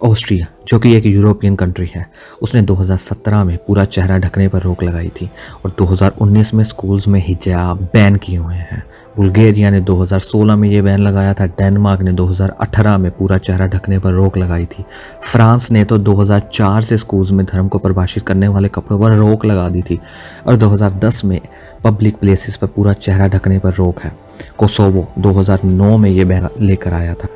Austria, जो कि एक यूरोपियन कंट्री है, उसने 2017 में पूरा चेहरा ढकने पर रोक लगाई थी और 2019 में स्कूल्स में हिजाब बैन किए हुए हैं। बुल्गारिया ने 2016 में ये बैन लगाया था। डेनमार्क ने 2018 में पूरा चेहरा ढकने पर रोक लगाई थी। फ्रांस ने तो 2004 से स्कूल्स में धर्म को परिभाषित करने वाले कपड़ों पर रोक लगा दी थी और 2010 में पब्लिक प्लेसेस पर पूरा चेहरा ढकने पर रोक है। कोसोवो 2009 में ये बैन लेकर आया था।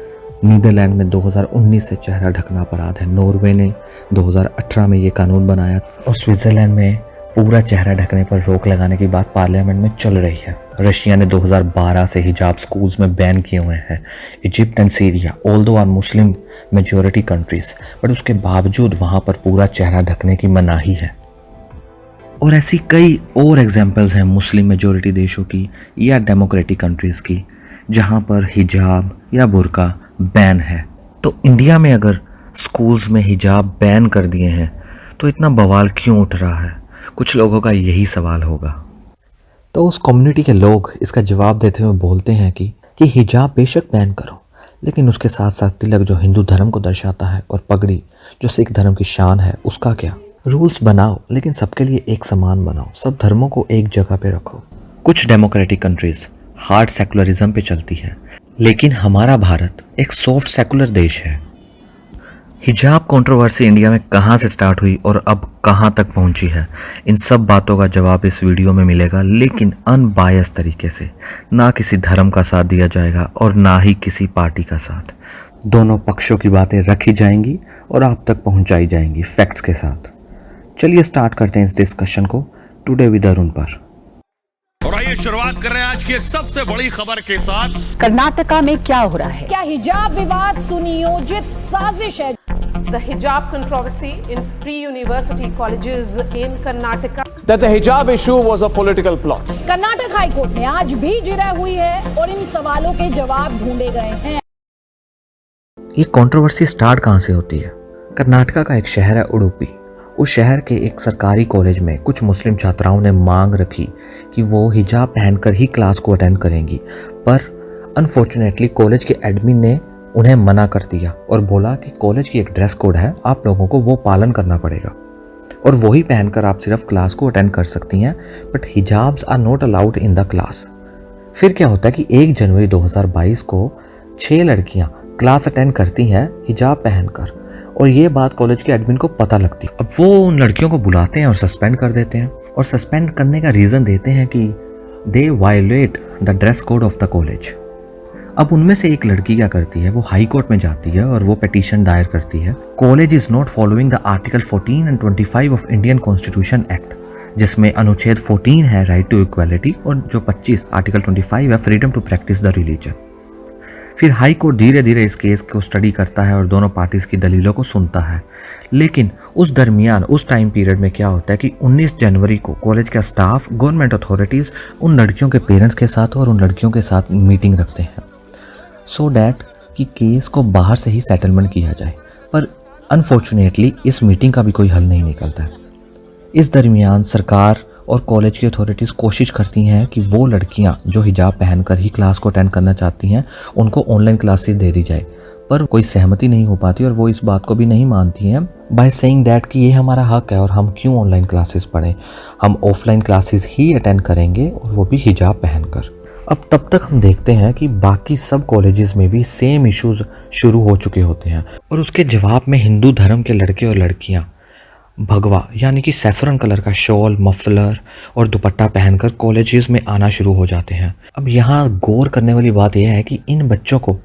नीदरलैंड में 2019 से चेहरा ढकना अपराध है। नॉर्वे ने 2018 में ये कानून बनाया और स्विट्जरलैंड में पूरा चेहरा ढकने पर रोक लगाने की बात पार्लियामेंट में चल रही है। रशिया ने 2012 से हिजाब स्कूल्स में बैन किए हुए हैं। Egypt and Syria although are Muslim majority countries, but उसके बावजूद वहाँ पर पूरा चेहरा ढकने की मनाही है। और ऐसी कई और एग्जाम्पल्स हैं मुस्लिम मेजॉरिटी देशों की या डेमोक्रेटिक कंट्रीज़ की जहाँ पर हिजाब या बुर्का बैन है। तो इंडिया में अगर स्कूल्स में हिजाब बैन कर दिए हैं तो इतना बवाल क्यों उठ रहा है? कुछ लोगों का यही सवाल होगा। तो उस कम्युनिटी के लोग इसका जवाब देते हुए बोलते हैं कि हिजाब बेशक बैन करो, लेकिन उसके साथ साथ तिलक जो हिंदू धर्म को दर्शाता है और पगड़ी जो सिख धर्म की शान है उसका क्या? रूल्स बनाओ लेकिन सबके लिए एक समान बनाओ, सब धर्मों को एक जगह पे रखो। कुछ डेमोक्रेटिक कंट्रीज हार्ड सेकुलरिज्म पे चलती है, लेकिन हमारा भारत एक सॉफ्ट सेकुलर देश है। हिजाब कंट्रोवर्सी इंडिया में कहाँ से स्टार्ट हुई और अब कहाँ तक पहुँची है, इन सब बातों का जवाब इस वीडियो में मिलेगा, लेकिन अनबायस तरीके से। ना किसी धर्म का साथ दिया जाएगा और ना ही किसी पार्टी का साथ। दोनों पक्षों की बातें रखी जाएंगी और आप तक पहुँचाई जाएंगी फैक्ट्स के साथ। चलिए स्टार्ट करते हैं इस डिस्कशन को टुडे विद अरुण पर। और आइए शुरुआत कर रहे हैं आज की सबसे बड़ी खबर के साथ। कर्नाटका में क्या हो रहा है? क्या हिजाब विवाद सुनियोजित साजिश है? The hijab controversy in pre-university colleges in Karnataka. That the hijab issue was a political plot. Karnataka high court में आज भी जिरह हुई है और इन सवालों के जवाब ढूंढे गए हैं। ये कंट्रोवर्सी स्टार्ट कहाँ से होती है? कर्नाटका का एक शहर है उडुपी। उस शहर के एक सरकारी कॉलेज में कुछ मुस्लिम छात्राओं ने मांग रखी कि वो हिजाब पहनकर ही क्लास को अटेंड करेंगी, पर अनफॉर्चुनेटली कॉलेज के एडमिन ने उन्हें मना कर दिया और बोला कि कॉलेज की एक ड्रेस कोड है, आप लोगों को वो पालन करना पड़ेगा और वही पहनकर आप सिर्फ क्लास को अटेंड कर सकती हैं, but hijabs are not allowed in the class. फिर क्या होता है कि 1 जनवरी 2022 को 6 लड़कियां क्लास अटेंड करती हैं हिजाब पहनकर और ये बात कॉलेज के एडमिन को पता लगती। अब वो उन लड़कियों को बुलाते हैं और सस्पेंड कर देते हैं और सस्पेंड करने का रीज़न देते हैं कि they violate the dress code of the college. अब उनमें से एक लड़की क्या करती है, वो हाई कोर्ट में जाती है और वो पिटीशन दायर करती है, college is not following the article 14 and 25 of Indian constitution act, जिसमें अनुच्छेद 14 है राइट टू इक्वालिटी और जो 25 आर्टिकल 25 है freedom to practice the religion. फिर हाई कोर्ट धीरे धीरे इस केस को स्टडी करता है और दोनों पार्टीज की दलीलों को सुनता है, लेकिन उस दरमियान उस टाइम पीरियड में क्या होता है कि 19 जनवरी को कॉलेज का स्टाफ, गवर्नमेंट अथॉरिटीज़ उन लड़कियों के पेरेंट्स के साथ और उन लड़कियों के साथ मीटिंग रखते हैं सो डैट कि केस को बाहर से ही सेटलमेंट किया जाए, पर अनफॉर्चुनेटली इस मीटिंग का भी कोई हल नहीं निकलता है। इस दरमियान सरकार और कॉलेज की अथॉरिटीज़ कोशिश करती हैं कि वो लड़कियां जो हिजाब पहनकर ही क्लास को अटेंड करना चाहती हैं उनको ऑनलाइन क्लासेस दे दी जाए, पर कोई सहमति नहीं हो पाती और वो इस बात को भी नहीं मानती हैं बाय सेइंग दैट कि ये हमारा हक है और हम क्यों ऑनलाइन क्लासेस पढ़ें, हम ऑफलाइन क्लासेस ही अटेंड करेंगे और वो भी हिजाब पहनकर। अब तब तक हम देखते हैं कि बाकी सब कॉलेजेस में भी सेम इश्यूज शुरू हो चुके होते हैं और उसके जवाब में हिंदू धर्म के लड़के और लड़कियां भगवा यानी कि सैफरन कलर का शॉल, मफलर और दुपट्टा पहनकर कॉलेजेस में आना शुरू हो जाते हैं। अब यहाँ गौर करने वाली बात यह है कि इन बच्चों को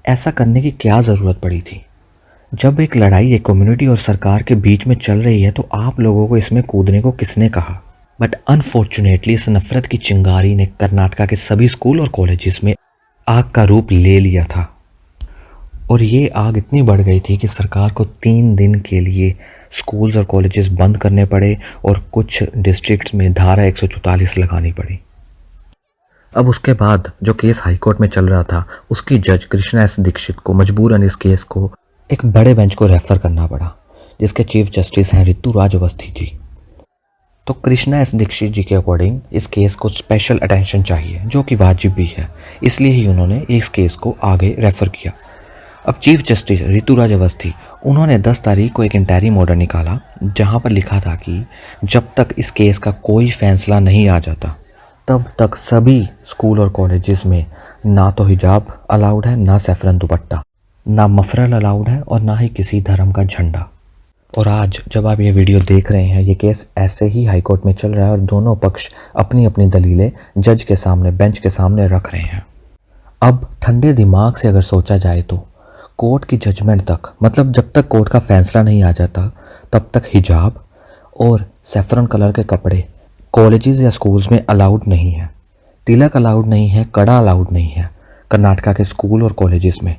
ऐसा करने की क्या ज़रूरत पड़ी थी? जब एक लड़ाई एक कम्युनिटी और सरकार के बीच में चल रही है तो आप लोगों को इसमें कूदने को किसने कहा? बट अनफॉर्चुनेटली इस नफरत की चिंगारी ने कर्नाटका के सभी स्कूल और कॉलेजेस में आग का रूप ले लिया था और ये आग इतनी बढ़ गई थी कि सरकार को 3 दिन के लिए स्कूल्स और कॉलेजेस बंद करने पड़े और कुछ डिस्ट्रिक्ट्स में धारा 144 लगानी पड़ी। अब उसके बाद जो केस हाई कोर्ट में चल रहा था उसकी जज कृष्णा एस दीक्षित को मजबूरन इस केस को एक बड़े बेंच को रेफर करना पड़ा, जिसके चीफ जस्टिस हैं ऋतुराज अवस्थी जी। तो कृष्णा एस दीक्षित जी के अकॉर्डिंग इस केस को स्पेशल अटेंशन चाहिए, जो कि वाजिब भी है, इसलिए ही उन्होंने इस केस को आगे रेफर किया। अब चीफ जस्टिस ऋतुराज अवस्थी उन्होंने 10 तारीख को एक इंटरिम ऑर्डर निकाला जहां पर लिखा था कि जब तक इस केस का कोई फैसला नहीं आ जाता तब तक सभी स्कूल और कॉलेजेस में ना तो हिजाब अलाउड है, ना सैफरन दुपट्टा, ना मफरल अलाउड है और ना ही किसी धर्म का झंडा। और आज जब आप ये वीडियो देख रहे हैं, ये केस ऐसे ही हाई कोर्ट में चल रहा है और दोनों पक्ष अपनी अपनी दलीलें जज के सामने, बेंच के सामने रख रहे हैं। अब ठंडे दिमाग से अगर सोचा जाए तो कोर्ट की जजमेंट तक, मतलब जब तक कोर्ट का फैसला नहीं आ जाता तब तक हिजाब और सैफरन कलर के कपड़े कॉलेजेस या स्कूल्स में अलाउड नहीं है। तिलक अलाउड नहीं है, कड़ा अलाउड नहीं है कर्नाटका के स्कूल और कॉलेजेस में।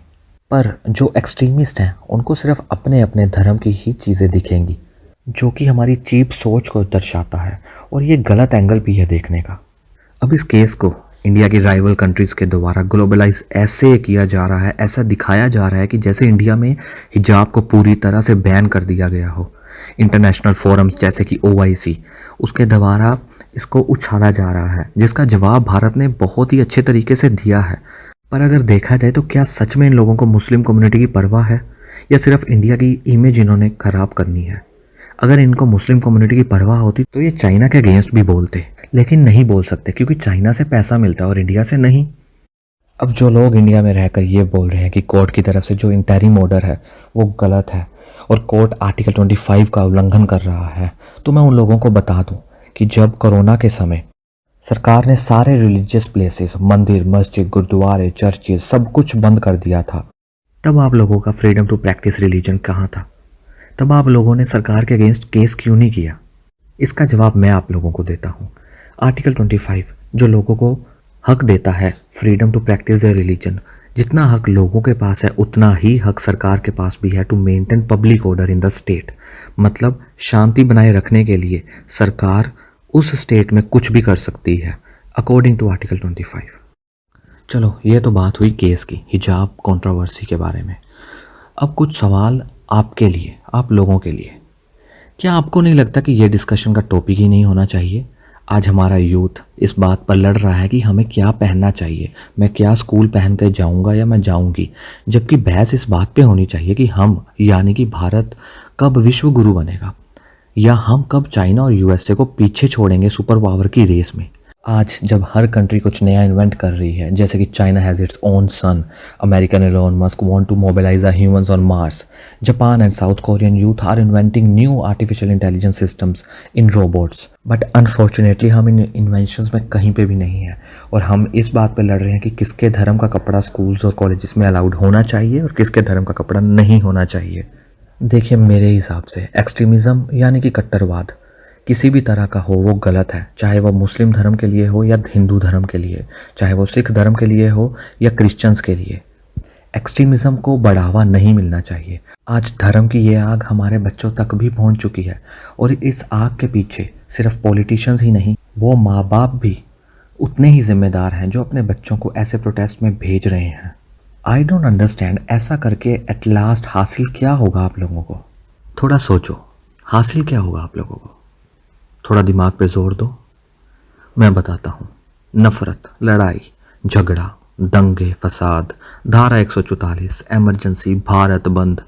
पर जो एक्सट्रीमिस्ट हैं उनको सिर्फ अपने अपने धर्म की ही चीज़ें दिखेंगी, जो कि हमारी चीप सोच को दर्शाता है और ये गलत एंगल भी है देखने का। अब इस केस को इंडिया की राइवल कंट्रीज़ के द्वारा ग्लोबलाइज ऐसे किया जा रहा है, ऐसा दिखाया जा रहा है कि जैसे इंडिया में हिजाब को पूरी तरह से बैन कर दिया गया हो। इंटरनेशनल फोरम्स जैसे कि OIC, उसके द्वारा इसको उछाला जा रहा है, जिसका जवाब भारत ने बहुत ही अच्छे तरीके से दिया है। पर अगर देखा जाए तो क्या सच में इन लोगों को मुस्लिम कम्युनिटी की परवाह है या सिर्फ इंडिया की इमेज इन्होंने खराब करनी है? अगर इनको मुस्लिम कम्युनिटी की परवाह होती तो ये चाइना के अगेंस्ट भी बोलते, लेकिन नहीं बोल सकते क्योंकि चाइना से पैसा मिलता है और इंडिया से नहीं। अब जो लोग इंडिया में रहकर ये बोल रहे हैं कि कोर्ट की तरफ से जो इंटरिम ऑर्डर है वो गलत है और कोर्ट आर्टिकल 25 का उल्लंघन कर रहा है, तो मैं उन लोगों को बता दूं कि जब कोरोना के समय सरकार ने सारे रिलीजियस प्लेसेस, मंदिर, मस्जिद, गुरुद्वारे, चर्चेज सब कुछ बंद कर दिया था, तब आप लोगों का फ्रीडम टू प्रैक्टिस रिलीजन कहाँ था? तब आप लोगों ने सरकार के अगेंस्ट केस क्यों नहीं किया? इसका जवाब मैं आप लोगों को देता हूँ। आर्टिकल 25 जो लोगों को हक देता है freedom to practice their religion, जितना हक लोगों के पास है उतना ही हक सरकार के पास भी है to maintain public order in the state. मतलब शांति बनाए रखने के लिए सरकार उस स्टेट में कुछ भी कर सकती है अकॉर्डिंग टू आर्टिकल 25। चलो ये तो बात हुई केस की, हिजाब कंट्रोवर्सी के बारे में। अब कुछ सवाल आपके लिए, आप लोगों के लिए। क्या आपको नहीं लगता कि ये डिस्कशन का टॉपिक ही नहीं होना चाहिए? आज हमारा यूथ इस बात पर लड़ रहा है कि हमें क्या पहनना चाहिए, मैं क्या स्कूल पहन कर जाऊँगा या मैं जाऊँगी, जबकि बहस इस बात पे होनी चाहिए कि हम यानी कि भारत कब विश्व गुरु बनेगा या हम कब चाइना और USA को पीछे छोड़ेंगे सुपर पावर की रेस में। आज जब हर कंट्री कुछ नया इन्वेंट कर रही है, जैसे कि China has its own sun, American Elon Musk want to mobilise the humans on Mars, Japan and South Korean youth are inventing new artificial intelligence systems in robots, but unfortunately हम इन inventions में कहीं पे भी नहीं है और हम इस बात पे लड़ रहे हैं कि किसके धर्म का कपड़ा स्कूल्स और कॉलेजेस में अलाउड होना चाहिए और किसके धर्म का कपड़ा नहीं होना चाहिए। देखिए, मेरे हिसाब से एक्सट्रीमिज़म यानी कि कट्टरवाद किसी भी तरह का हो वो गलत है, चाहे वो मुस्लिम धर्म के लिए हो या हिंदू धर्म के लिए, चाहे वो सिख धर्म के लिए हो या क्रिश्चियंस के लिए। एक्सट्रीमिज़म को बढ़ावा नहीं मिलना चाहिए। आज धर्म की ये आग हमारे बच्चों तक भी पहुंच चुकी है और इस आग के पीछे सिर्फ पॉलिटिशियंस ही नहीं, वो माँ बाप भी उतने ही जिम्मेदार हैं जो अपने बच्चों को ऐसे प्रोटेस्ट में भेज रहे हैं। आई डोंट अंडरस्टैंड, ऐसा करके एट लास्ट हासिल क्या होगा आप लोगों को? थोड़ा सोचो, हासिल क्या होगा आप लोगों को? थोड़ा दिमाग पे जोर दो, मैं बताता हूँ। नफरत, लड़ाई, झगड़ा, दंगे, फसाद, धारा 144, इमरजेंसी, भारत बंद,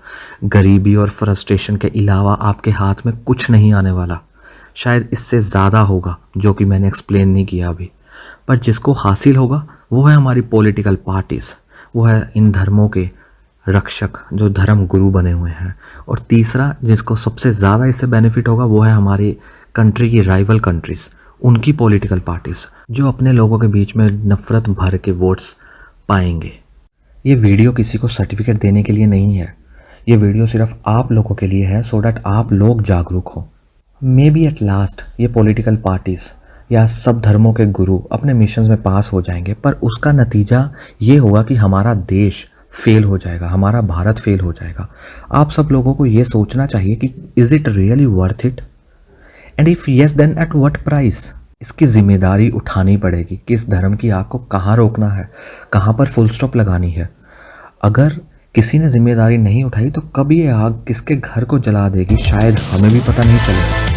गरीबी और फ्रस्ट्रेशन के अलावा आपके हाथ में कुछ नहीं आने वाला। शायद इससे ज़्यादा होगा जो कि मैंने एक्सप्लेन नहीं किया अभी, पर जिसको हासिल होगा वो है हमारी पॉलिटिकल पार्टीज़, वो है इन धर्मों के रक्षक जो धर्म गुरु बने हुए हैं। और तीसरा जिसको सबसे ज़्यादा इससे बेनिफिट होगा वो है हमारी कंट्री की राइवल कंट्रीज़, उनकी पॉलिटिकल पार्टीज़ जो अपने लोगों के बीच में नफ़रत भर के वोट्स पाएंगे। ये वीडियो किसी को सर्टिफिकेट देने के लिए नहीं है, ये वीडियो सिर्फ आप लोगों के लिए है, सो डैट आप लोग जागरूक हो। मे बी एट लास्ट ये पॉलिटिकल पार्टीज़ या सब धर्मों के गुरु अपने मिशंस में पास हो जाएंगे, पर उसका नतीजा ये होगा कि हमारा देश फेल हो जाएगा, हमारा भारत फेल हो जाएगा। आप सब लोगों को ये सोचना चाहिए कि is it really worth it, and if yes then at what price. इसकी जिम्मेदारी उठानी पड़ेगी कि इस धर्म की आग को कहाँ रोकना है, कहाँ पर फुल स्टॉप लगानी है। अगर किसी ने जिम्मेदारी नहीं उठाई तो कब ये आग किसके घर को जला देगी शायद हमें भी पता नहीं चलेगा।